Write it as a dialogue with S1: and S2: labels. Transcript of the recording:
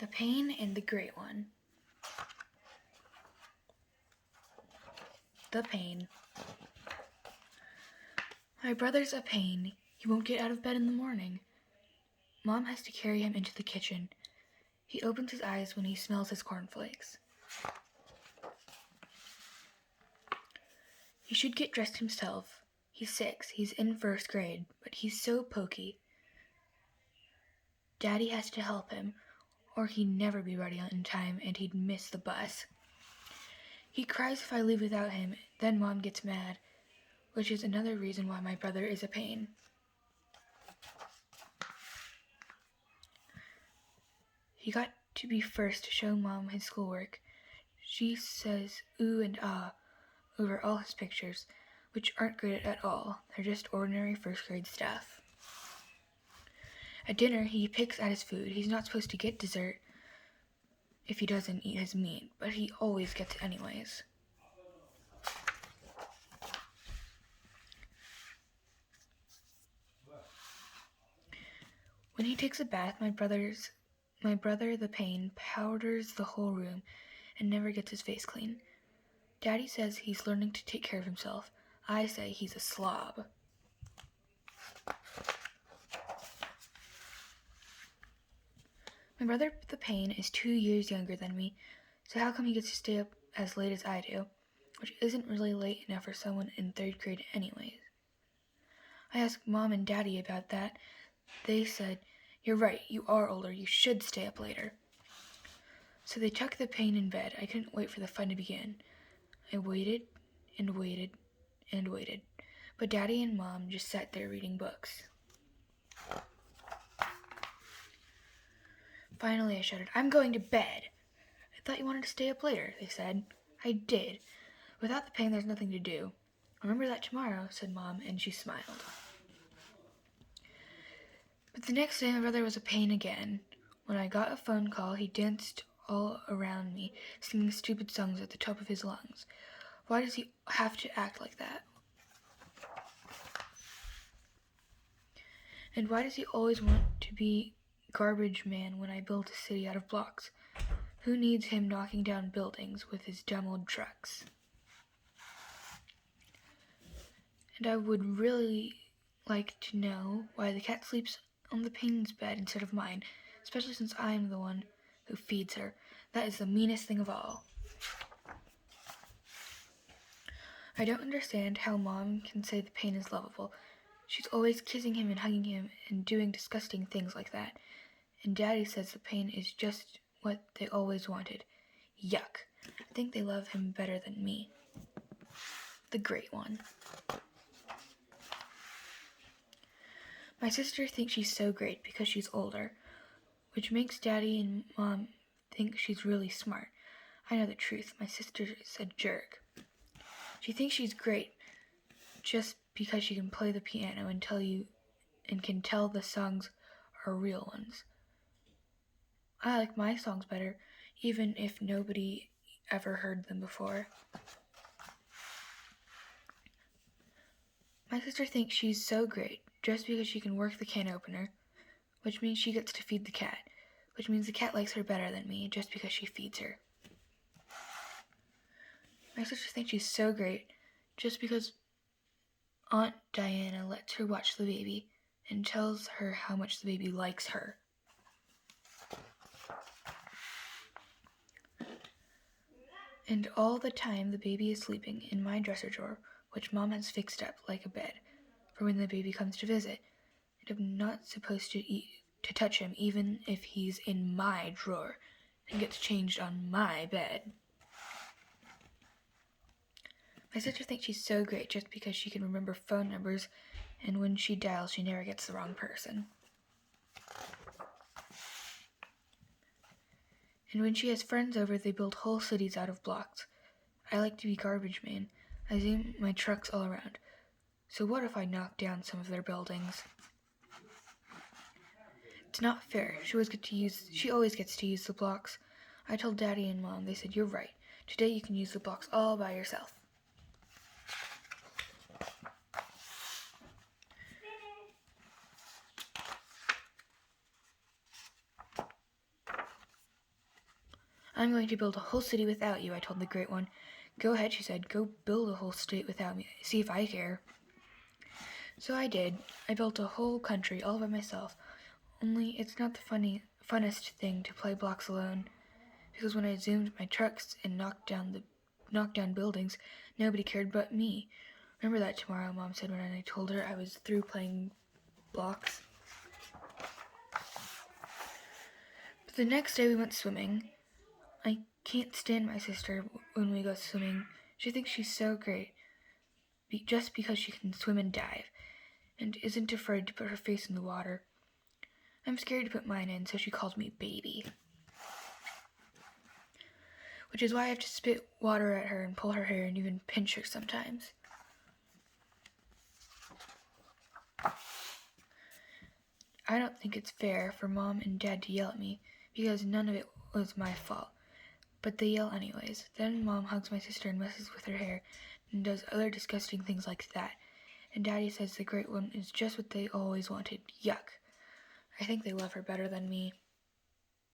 S1: The Pain and the Great One. The pain. My brother's a pain. He won't get out of bed in the morning. Mom has to carry him into the kitchen. He opens his eyes when he smells his cornflakes. He should get dressed himself. He's 6. He's in 1st grade, but he's so pokey. Daddy has to help him, or he'd never be ready in time and he'd miss the bus. He cries if I leave without him, then Mom gets mad, which is another reason why my brother is a pain. He got to be first to show Mom his schoolwork. She says ooh and ah over all his pictures, which aren't great at all. They're just ordinary 1st grade stuff. At dinner, he picks at his food. He's not supposed to get dessert if he doesn't eat his meat, but he always gets it anyways. When he takes a bath, my brother, the pain, powders the whole room and never gets his face clean. Daddy says he's learning to take care of himself. I say he's a slob. My brother, the pain, is 2 years younger than me, so how come he gets to stay up as late as I do, which isn't really late enough for someone in 3rd grade anyways. I asked Mom and Daddy about that. They said, "You're right, you are older, you should stay up later." So they tucked the pain in bed. I couldn't wait for the fun to begin. I waited and waited and waited, but Daddy and Mom just sat there reading books. Finally, I shouted, "I'm going to bed." "I thought you wanted to stay up later," they said. I did. Without the pain, there's nothing to do. "Remember that tomorrow," said Mom, and she smiled. But the next day, my brother was a pain again. When I got a phone call, he danced all around me, singing stupid songs at the top of his lungs. Why does he have to act like that? And why does he always want to be garbage man when I build a city out of blocks? Who needs him knocking down buildings with his dumb old trucks? And I would really like to know why the cat sleeps on the pain's bed instead of mine, especially since I am the one who feeds her. That is the meanest thing of all. I don't understand how Mom can say the pain is lovable. She's always kissing him and hugging him and doing disgusting things like that. And Daddy says the pain is just what they always wanted. Yuck. I think they love him better than me. The Great One. My sister thinks she's so great because she's older, which makes Daddy and Mom think she's really smart. I know the truth. My sister is a jerk. She thinks she's great just because she can play the piano and can tell the songs are real ones. I like my songs better, even if nobody ever heard them before. My sister thinks she's so great just because she can work the can opener, which means she gets to feed the cat, which means the cat likes her better than me just because she feeds her. My sister thinks she's so great just because Aunt Diana lets her watch the baby and tells her how much the baby likes her. And all the time the baby is sleeping in my dresser drawer, which Mom has fixed up like a bed for when the baby comes to visit. And I'm not supposed to touch him even if he's in my drawer and gets changed on my bed. My sister thinks she's so great just because she can remember phone numbers, and when she dials, she never gets the wrong person. And when she has friends over, they build whole cities out of blocks. I like to be garbage man. I zoom my trucks all around. So what if I knock down some of their buildings? It's not fair. She always gets to use the blocks. I told Daddy and Mom. They said, "You're right. Today you can use the blocks all by yourself." I'm going to build a whole city without you, I told the Great One. Go ahead, she said. Go build a whole state without me. See if I care. So I did. I built a whole country all by myself. Only it's not the funnest thing to play blocks alone. Because when I zoomed my trucks and knocked down buildings, nobody cared but me. Remember that tomorrow, Mom said when I told her I was through playing blocks. But the next day we went swimming. I can't stand my sister when we go swimming. She thinks she's so great, just because she can swim and dive, and isn't afraid to put her face in the water. I'm scared to put mine in, so she calls me baby. Which is why I have to spit water at her and pull her hair and even pinch her sometimes. I don't think it's fair for Mom and Dad to yell at me, because none of it was my fault. But they yell anyways. Then Mom hugs my sister and messes with her hair and does other disgusting things like that. And Daddy says the Great One is just what they always wanted. Yuck. I think they love her better than me.